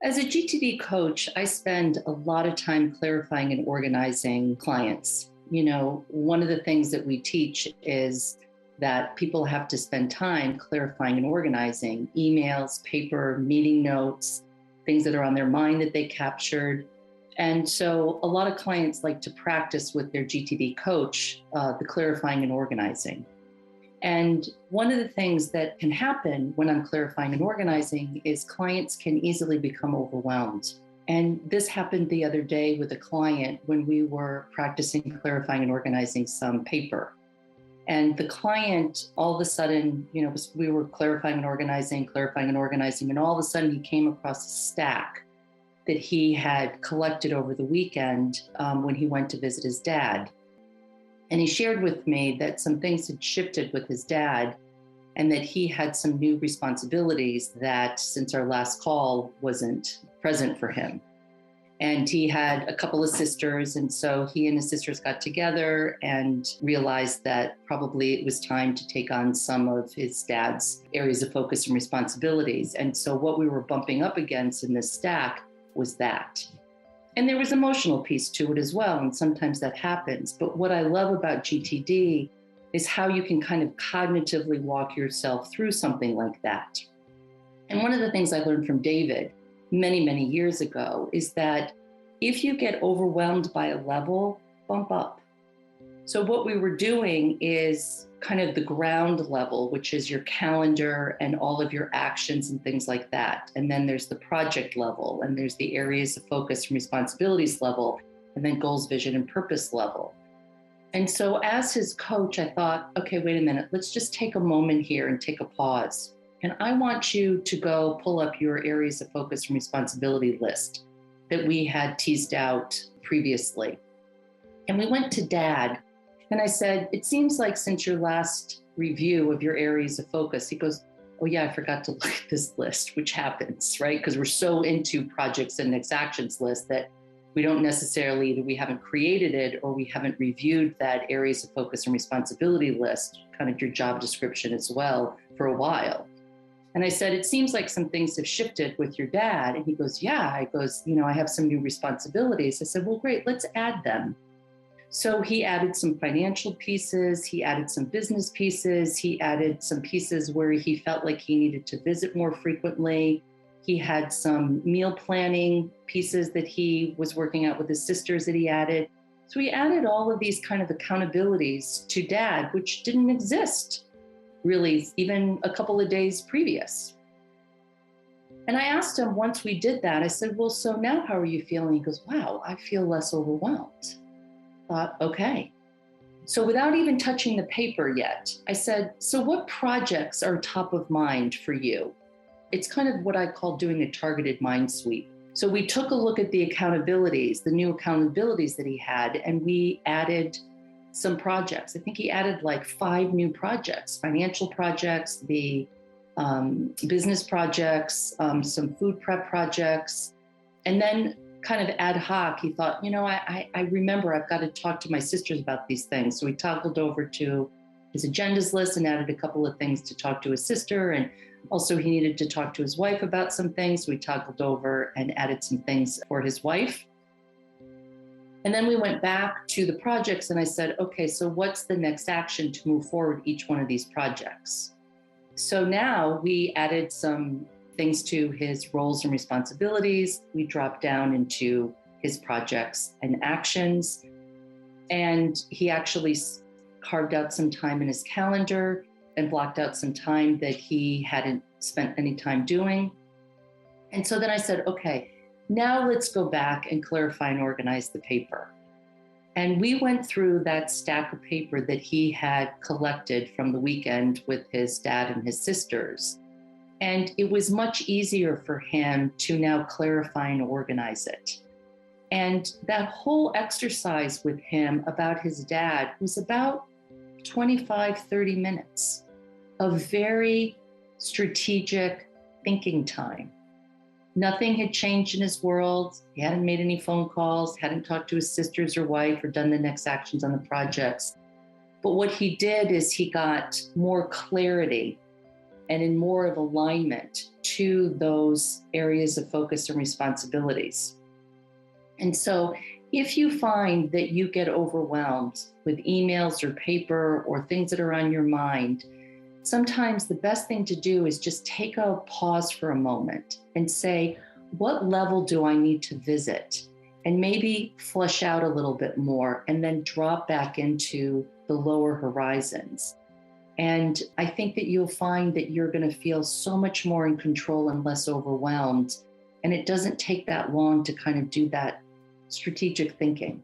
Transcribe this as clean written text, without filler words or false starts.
As a GTD coach, I spend a lot of time clarifying and organizing clients. One of the things that we teach is that people have to spend time clarifying and organizing emails, paper, meeting notes, things that are on their mind that they captured. And so a lot of clients like to practice with their GTD coach, the clarifying and organizing. And one of the things that can happen when I'm clarifying and organizing is clients can easily become overwhelmed. And this happened the other day with a client when we were practicing clarifying and organizing some paper. And the client, all of a sudden, we were clarifying and organizing, and all of a sudden he came across a stack that he had collected over the weekend when he went to visit his dad. And he shared with me that some things had shifted with his dad and that he had some new responsibilities that since our last call wasn't present for him. And he had a couple of sisters. And so he and his sisters got together and realized that probably it was time to take on some of his dad's areas of focus and responsibilities. And so what we were bumping up against in this stack was that. And there was emotional piece to it as well. And sometimes that happens. But what I love about GTD is how you can kind of cognitively walk yourself through something like that. And one of the things I learned from David many, many years ago is that if you get overwhelmed by a level, bump up. So what we were doing is kind of the ground level, which is your calendar and all of your actions and things like that. And then there's the project level, and there's the areas of focus and responsibilities level, and then goals, vision, and purpose level. And so as his coach, I thought, okay, wait a minute, let's just take a moment here and take a pause. And I want you to go pull up your areas of focus and responsibility list that we had teased out previously. And we went to Dad. And I said, it seems like since your last review of your areas of focus, he goes, oh yeah, I forgot to look at this list, which happens, right? Because we're so into projects and next actions list that we don't necessarily, either we haven't created it or we haven't reviewed that areas of focus and responsibility list, kind of your job description as well, for a while. And I said, it seems like some things have shifted with your dad. And he goes, yeah. I goes, I have some new responsibilities. I said, well, great, let's add them. So he added some financial pieces, he added some business pieces, he added some pieces where he felt like he needed to visit more frequently. He had some meal planning pieces that he was working out with his sisters that he added. So he added all of these kind of accountabilities to Dad, which didn't exist really even a couple of days previous. And I asked him once we did that, I said, well, so now how are you feeling? He goes, wow, I feel less overwhelmed. Thought, okay. So without even touching the paper yet, I said, so what projects are top of mind for you? It's kind of what I call doing a targeted mind sweep. So we took a look at the accountabilities, the new accountabilities that he had, and we added some projects. I think he added like 5 new projects, financial projects, the business projects, some food prep projects, and then kind of ad hoc, he thought, I remember I've got to talk to my sisters about these things. So he toggled over to his agendas list and added a couple of things to talk to his sister. And also he needed to talk to his wife about some things. So he toggled over and added some things for his wife. And then we went back to the projects and I said, okay, so what's the next action to move forward each one of these projects? So now we added some things to his roles and responsibilities. We dropped down into his projects and actions. And he actually carved out some time in his calendar and blocked out some time that he hadn't spent any time doing. And so then I said, okay, now let's go back and clarify and organize the paper. And we went through that stack of paper that he had collected from the weekend with his dad and his sisters. And it was much easier for him to now clarify and organize it. And that whole exercise with him about his dad was about 25, 30 minutes of very strategic thinking time. Nothing had changed in his world. He hadn't made any phone calls, hadn't talked to his sisters or wife or done the next actions on the projects. But what he did is he got more clarity and in more of alignment into those areas of focus and responsibilities. And so if you find that you get overwhelmed with emails or paper or things that are on your mind, sometimes the best thing to do is just take a pause for a moment and say, what level do I need to visit? And maybe flush out a little bit more and then drop back into the lower horizons. And I think that you'll find that you're going to feel so much more in control and less overwhelmed. And it doesn't take that long to kind of do that strategic thinking.